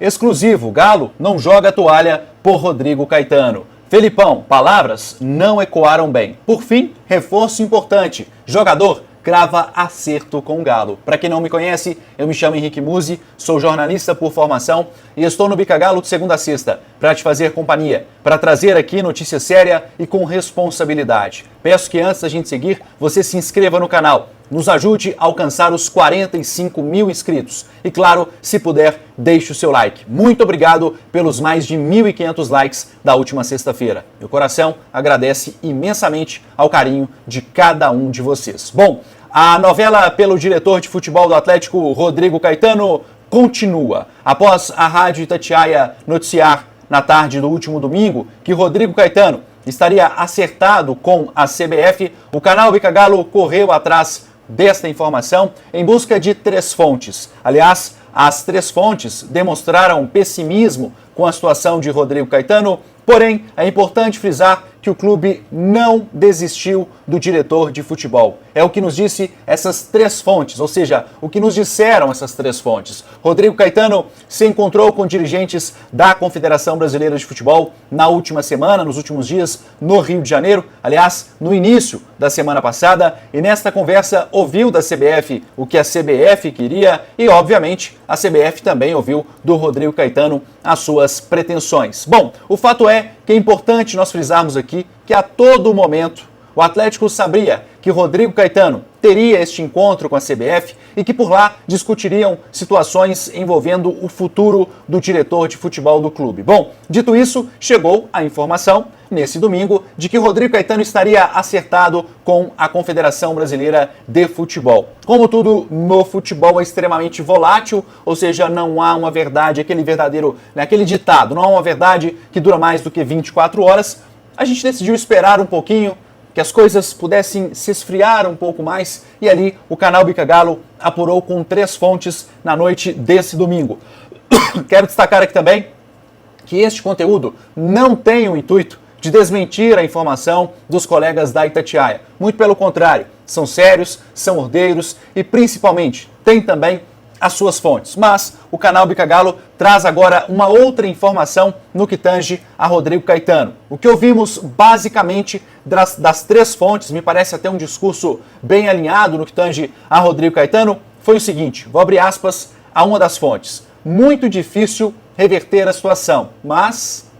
Exclusivo, Galo não joga toalha por Rodrigo Caetano. Felipão, palavras não ecoaram bem. Por fim, reforço importante. Jogador crava acerto com o Galo. Para quem não me conhece, eu me chamo Henrique Musi, sou jornalista por formação e estou no Bica Galo de segunda a sexta para te fazer companhia, para trazer aqui notícia séria e com responsabilidade. Peço que antes da gente seguir, você se inscreva no canal, nos ajude a alcançar os 45 mil inscritos. E claro, se puder, deixe o seu like. Muito obrigado pelos mais de 1.500 likes da última sexta-feira. Meu coração agradece imensamente ao carinho de cada um de vocês. Bom, a novela pelo diretor de futebol do Atlético, Rodrigo Caetano, continua. Após a Rádio Itatiaia noticiar na tarde do último domingo que Rodrigo Caetano estaria acertado com a CBF, o canal Bica Galo correu atrás desta informação em busca de 3 fontes. Aliás, as 3 fontes demonstraram pessimismo com a situação de Rodrigo Caetano, porém é importante frisar que o clube não desistiu do diretor de futebol. É o que nos disse essas 3 fontes, ou seja, o que nos disseram essas 3 fontes. Rodrigo Caetano se encontrou com dirigentes da Confederação Brasileira de Futebol na última semana, nos últimos dias, no Rio de Janeiro, aliás, no início da semana passada, e nesta conversa ouviu da CBF o que a CBF queria e, obviamente, a CBF também ouviu do Rodrigo Caetano as suas pretensões. Bom, o fato é que é importante nós frisarmos aqui que a todo momento o Atlético sabia que Rodrigo Caetano teria este encontro com a CBF e que por lá discutiriam situações envolvendo o futuro do diretor de futebol do clube. Bom, dito isso, chegou a informação nesse domingo de que Rodrigo Caetano estaria acertado com a Confederação Brasileira de Futebol. Como tudo no futebol é extremamente volátil, ou seja, não há uma verdade, aquele ditado, não há uma verdade que dura mais do que 24 horas, a gente decidiu esperar um pouquinho, que as coisas pudessem se esfriar um pouco mais, e ali o canal Bica Galo apurou com 3 fontes na noite desse domingo. Quero destacar aqui também que este conteúdo não tem o intuito de desmentir a informação dos colegas da Itatiaia. Muito pelo contrário, são sérios, são ordeiros e principalmente tem também as suas fontes. Mas o canal Bica Galo traz agora uma outra informação no que tange a Rodrigo Caetano. O que ouvimos basicamente das 3 fontes, me parece até um discurso bem alinhado no que tange a Rodrigo Caetano, foi o seguinte, vou abrir aspas a uma das fontes. Muito difícil reverter a situação, mas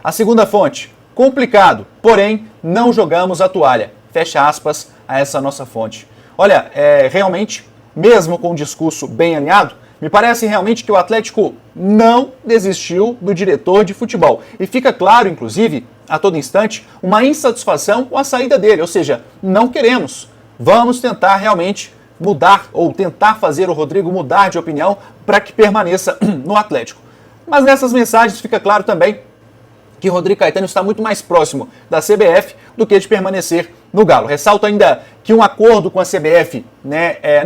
a segunda fonte, complicado, porém não jogamos a toalha. Fecha aspas a essa nossa fonte. Olha, realmente, mesmo com um discurso bem alinhado, me parece realmente que o Atlético não desistiu do diretor de futebol. E fica claro, inclusive, a todo instante, uma insatisfação com a saída dele. Ou seja, não queremos. Vamos tentar realmente mudar ou tentar fazer o Rodrigo mudar de opinião para que permaneça no Atlético. Mas nessas mensagens fica claro também que Rodrigo Caetano está muito mais próximo da CBF do que de permanecer no Galo. Ressalto ainda que um acordo com a CBF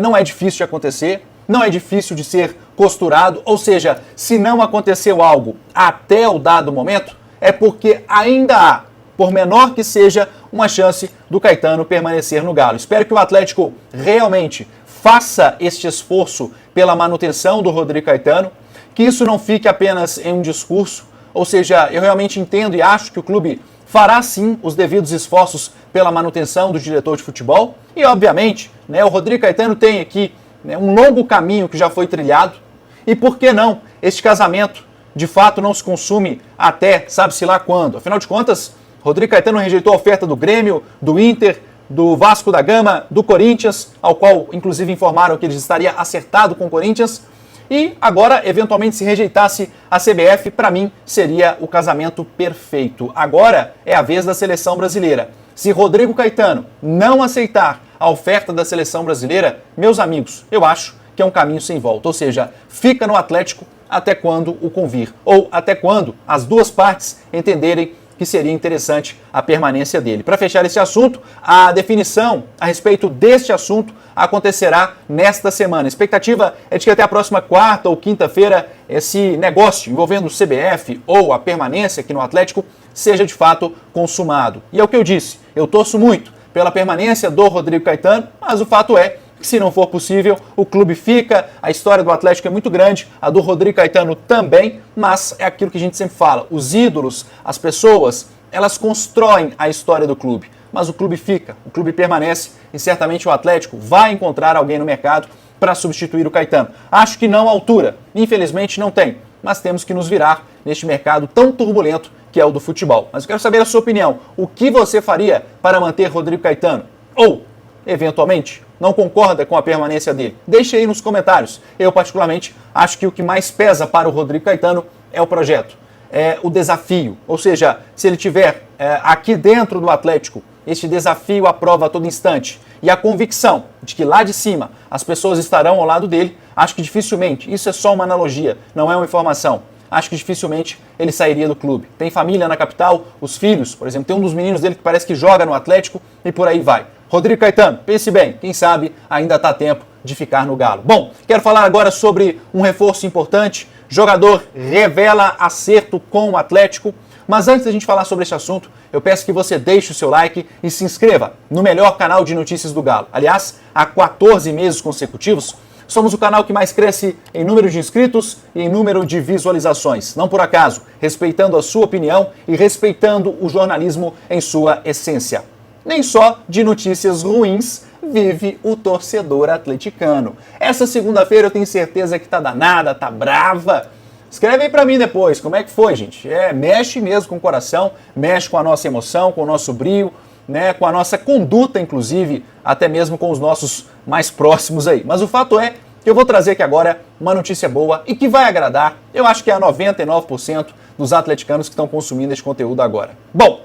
não é difícil de acontecer, não é difícil de ser costurado, ou seja, se não aconteceu algo até o dado momento, é porque ainda há, por menor que seja, uma chance do Caetano permanecer no Galo. Espero que o Atlético realmente faça este esforço pela manutenção do Rodrigo Caetano, que isso não fique apenas em um discurso, ou seja, eu realmente entendo e acho que o clube fará sim os devidos esforços pela manutenção do diretor de futebol e, obviamente, o Rodrigo Caetano tem aqui um longo caminho que já foi trilhado e, por que não, este casamento de fato não se consume até sabe-se lá quando. Afinal de contas, Rodrigo Caetano rejeitou a oferta do Grêmio, do Inter, do Vasco da Gama, do Corinthians, ao qual inclusive informaram que ele estaria acertado com o Corinthians. E agora, eventualmente, se rejeitasse a CBF, para mim, seria o casamento perfeito. Agora é a vez da seleção brasileira. Se Rodrigo Caetano não aceitar a oferta da seleção brasileira, meus amigos, eu acho que é um caminho sem volta. Ou seja, fica no Atlético até quando o convir. Ou até quando as duas partes entenderem que seria interessante a permanência dele. Para fechar esse assunto, a definição a respeito deste assunto acontecerá nesta semana. A expectativa é de que até a próxima quarta ou quinta-feira esse negócio envolvendo o CBF ou a permanência aqui no Atlético seja de fato consumado. E é o que eu disse, eu torço muito pela permanência do Rodrigo Caetano, mas o fato é Se não for possível, o clube fica. A história do Atlético é muito grande, a do Rodrigo Caetano também, mas é aquilo que a gente sempre fala, os ídolos, as pessoas, elas constroem a história do clube, mas o clube fica, o clube permanece e certamente o Atlético vai encontrar alguém no mercado para substituir o Caetano. Acho que não à altura, infelizmente não tem, mas temos que nos virar neste mercado tão turbulento que é o do futebol. Mas eu quero saber a sua opinião. O que você faria para manter Rodrigo Caetano? Ou, eventualmente, não concorda com a permanência dele? Deixe aí nos comentários. Eu, particularmente, acho que o que mais pesa para o Rodrigo Caetano é o projeto, é o desafio. Ou seja, se ele tiver aqui dentro do Atlético, este desafio à prova a todo instante e a convicção de que lá de cima as pessoas estarão ao lado dele, acho que dificilmente, isso é só uma analogia, não é uma informação, acho que dificilmente ele sairia do clube. Tem família na capital, os filhos, por exemplo, tem um dos meninos dele que parece que joga no Atlético e por aí vai. Rodrigo Caetano, pense bem, quem sabe ainda está tempo de ficar no Galo. Bom, quero falar agora sobre um reforço importante. Jogador revela acerto com o Atlético. Mas antes da gente falar sobre esse assunto, eu peço que você deixe o seu like e se inscreva no melhor canal de notícias do Galo. Aliás, há 14 meses consecutivos, somos o canal que mais cresce em número de inscritos e em número de visualizações. Não por acaso, respeitando a sua opinião e respeitando o jornalismo em sua essência. Nem só de notícias ruins vive o torcedor atleticano. Essa segunda-feira eu tenho certeza que tá danada, tá brava. Escreve aí pra mim depois, como é que foi, gente? Mexe mesmo com o coração, mexe com a nossa emoção, com o nosso brio, né, com a nossa conduta, inclusive, até mesmo com os nossos mais próximos aí. Mas o fato é que eu vou trazer aqui agora uma notícia boa e que vai agradar, eu acho que é a 99% dos atleticanos que estão consumindo esse conteúdo agora. Bom,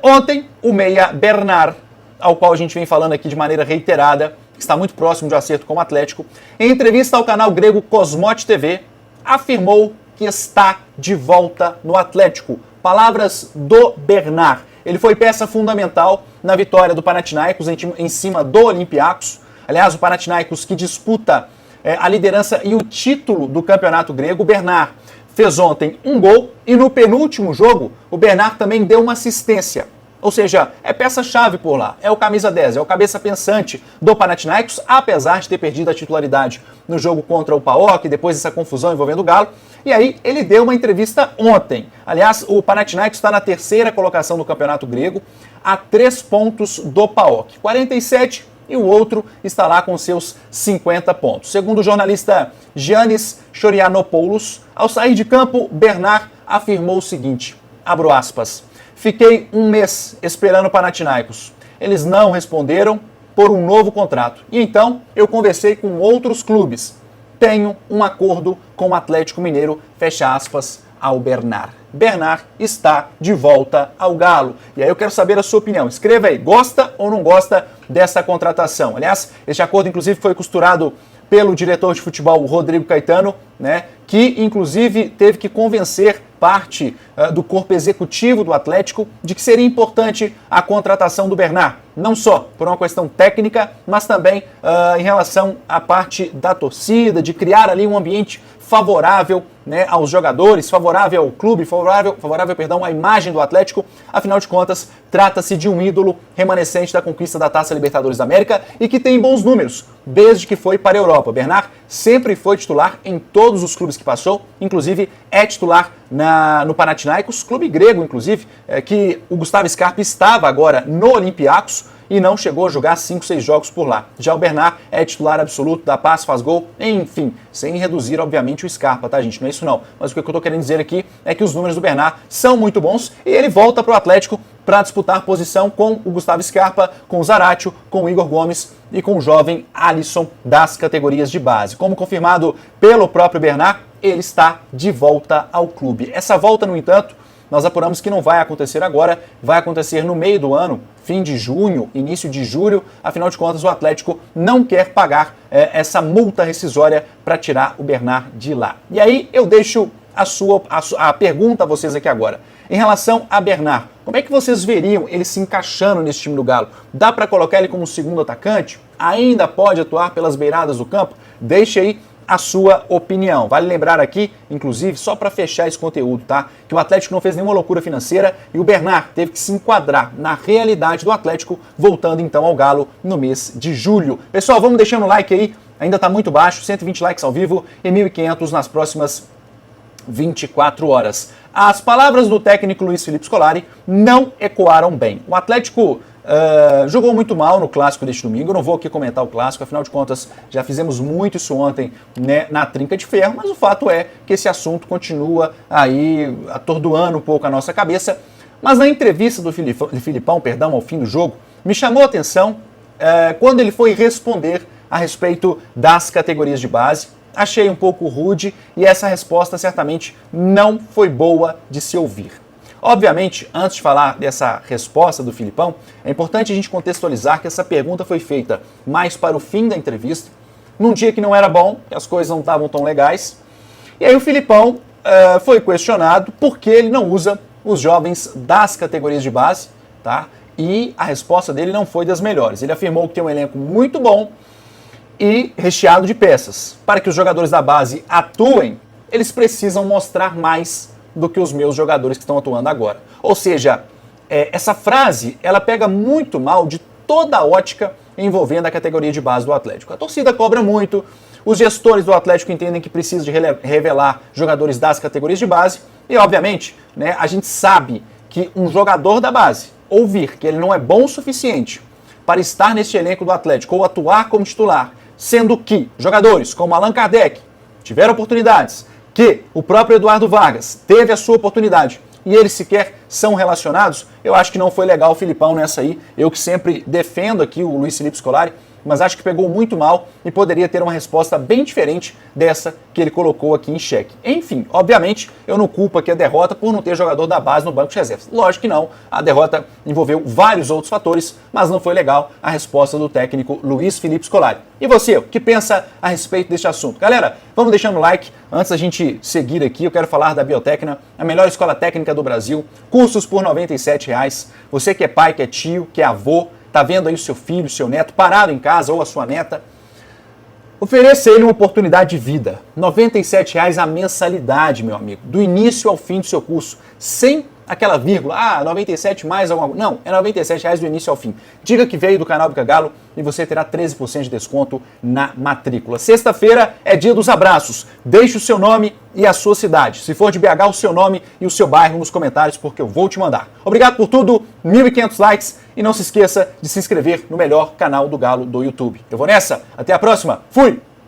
ontem o meia Bernard, ao qual a gente vem falando aqui de maneira reiterada, que está muito próximo de um acerto com o Atlético, em entrevista ao canal grego Cosmote TV, afirmou que está de volta no Atlético. Palavras do Bernard. Ele foi peça fundamental na vitória do Panathinaikos em cima do Olympiacos. Aliás, o Panathinaikos que disputa a liderança e o título do campeonato grego. O Bernard fez ontem um gol e no penúltimo jogo o Bernard também deu uma assistência. Ou seja, é peça-chave por lá, é o camisa 10, é o cabeça pensante do Panathinaikos, apesar de ter perdido a titularidade no jogo contra o PAOK, depois dessa confusão envolvendo o Galo. E aí ele deu uma entrevista ontem. Aliás, o Panathinaikos está na terceira colocação do campeonato grego, a 3 pontos do PAOK, 47, e o outro está lá com seus 50 pontos. Segundo o jornalista Giannis Chorianopoulos, ao sair de campo, Bernard afirmou o seguinte, abro aspas, fiquei um mês esperando o Panathinaikos. Eles não responderam por um novo contrato. E então eu conversei com outros clubes. Tenho um acordo com o Atlético Mineiro, fecha aspas, ao Bernard. Bernard está de volta ao Galo. E aí eu quero saber a sua opinião. Escreva aí, gosta ou não gosta dessa contratação? Aliás, este acordo inclusive foi costurado pelo diretor de futebol Rodrigo Caetano, né, que inclusive teve que convencer parte do corpo executivo do Atlético de que seria importante a contratação do Bernard, não só por uma questão técnica, mas também em relação à parte da torcida, de criar ali um ambiente favorável, né, aos jogadores, favorável ao clube, favorável, à imagem do Atlético. Afinal de contas, trata-se de um ídolo remanescente da conquista da Taça Libertadores da América e que tem bons números desde que foi para a Europa. Bernard sempre foi titular em todos os clubes que passou, inclusive é titular no Panathinaikos, clube grego, inclusive, que o Gustavo Scarpa estava agora no Olympiacos e não chegou a jogar 5, 6 jogos por lá. Já o Bernard é titular absoluto, dá passe, faz gol, enfim, sem reduzir, obviamente, o Scarpa, tá, gente? Não é isso não. Mas o que eu tô querendo dizer aqui é que os números do Bernard são muito bons e ele volta pro Atlético para disputar posição com o Gustavo Scarpa, com o Zaratio, com o Igor Gomes e com o jovem Alisson das categorias de base. Como confirmado pelo próprio Bernard, ele está de volta ao clube. Essa volta, no entanto, nós apuramos que não vai acontecer agora, vai acontecer no meio do ano, fim de junho, início de julho. Afinal de contas, o Atlético não quer pagar essa multa rescisória para tirar o Bernard de lá. E aí eu deixo a pergunta a vocês aqui agora. Em relação a Bernard, como é que vocês veriam ele se encaixando nesse time do Galo? Dá para colocar ele como segundo atacante? Ainda pode atuar pelas beiradas do campo? Deixe aí a sua opinião. Vale lembrar aqui, inclusive, só para fechar esse conteúdo, tá? Que o Atlético não fez nenhuma loucura financeira e o Bernard teve que se enquadrar na realidade do Atlético, voltando então ao Galo no mês de julho. Pessoal, vamos deixando o like aí, ainda está muito baixo, 120 likes ao vivo e 1.500 nas próximas 24 horas. As palavras do técnico Luiz Felipe Scolari não ecoaram bem. O Atlético jogou muito mal no clássico deste domingo. Eu não vou aqui comentar o clássico, afinal de contas já fizemos muito isso ontem, né, na trinca de ferro, mas o fato é que esse assunto continua aí atordoando um pouco a nossa cabeça. Mas na entrevista do Filipão, ao fim do jogo, me chamou a atenção quando ele foi responder a respeito das categorias de base. Achei um pouco rude e essa resposta certamente não foi boa de se ouvir. Obviamente, antes de falar dessa resposta do Filipão, é importante a gente contextualizar que essa pergunta foi feita mais para o fim da entrevista, num dia que não era bom, que as coisas não estavam tão legais. E aí o Filipão foi questionado por que ele não usa os jovens das categorias de base, tá? E a resposta dele não foi das melhores. Ele afirmou que tem um elenco muito bom e recheado de peças. Para que os jogadores da base atuem, eles precisam mostrar mais do que os meus jogadores que estão atuando agora. Ou seja, essa frase, ela pega muito mal de toda a ótica envolvendo a categoria de base do Atlético. A torcida cobra muito, os gestores do Atlético entendem que precisa de revelar jogadores das categorias de base e, obviamente, né, a gente sabe que um jogador da base ouvir que ele não é bom o suficiente para estar neste elenco do Atlético ou atuar como titular, sendo que jogadores como Allan Kardec tiveram oportunidades, que o próprio Eduardo Vargas teve a sua oportunidade e eles sequer são relacionados, eu acho que não foi legal o Filipão nessa aí. Eu que sempre defendo aqui o Luiz Felipe Scolari, mas acho que pegou muito mal e poderia ter uma resposta bem diferente dessa que ele colocou aqui em xeque. Enfim, obviamente, eu não culpo aqui a derrota por não ter jogador da base no banco de reservas. Lógico que não, a derrota envolveu vários outros fatores, mas não foi legal a resposta do técnico Luiz Felipe Scolari. E você, o que pensa a respeito deste assunto? Galera, vamos deixando o like. Antes da gente seguir aqui, eu quero falar da Biotecna, a melhor escola técnica do Brasil, cursos por R$ 97. Você que é pai, que é tio, que é avô, tá vendo aí o seu filho, o seu neto parado em casa ou a sua neta, ofereça a ele uma oportunidade de vida. R$ 97 a mensalidade, meu amigo, do início ao fim do seu curso, sem aquela vírgula, 97 mais alguma coisa. Não, é R$ 97 do início ao fim. Diga que veio do canal Bica Galo e você terá 13% de desconto na matrícula. Sexta-feira é dia dos abraços. Deixe o seu nome e a sua cidade. Se for de BH, o seu nome e o seu bairro nos comentários, porque eu vou te mandar. Obrigado por tudo, 1.500 likes e não se esqueça de se inscrever no melhor canal do Galo do YouTube. Eu vou nessa, até a próxima, fui!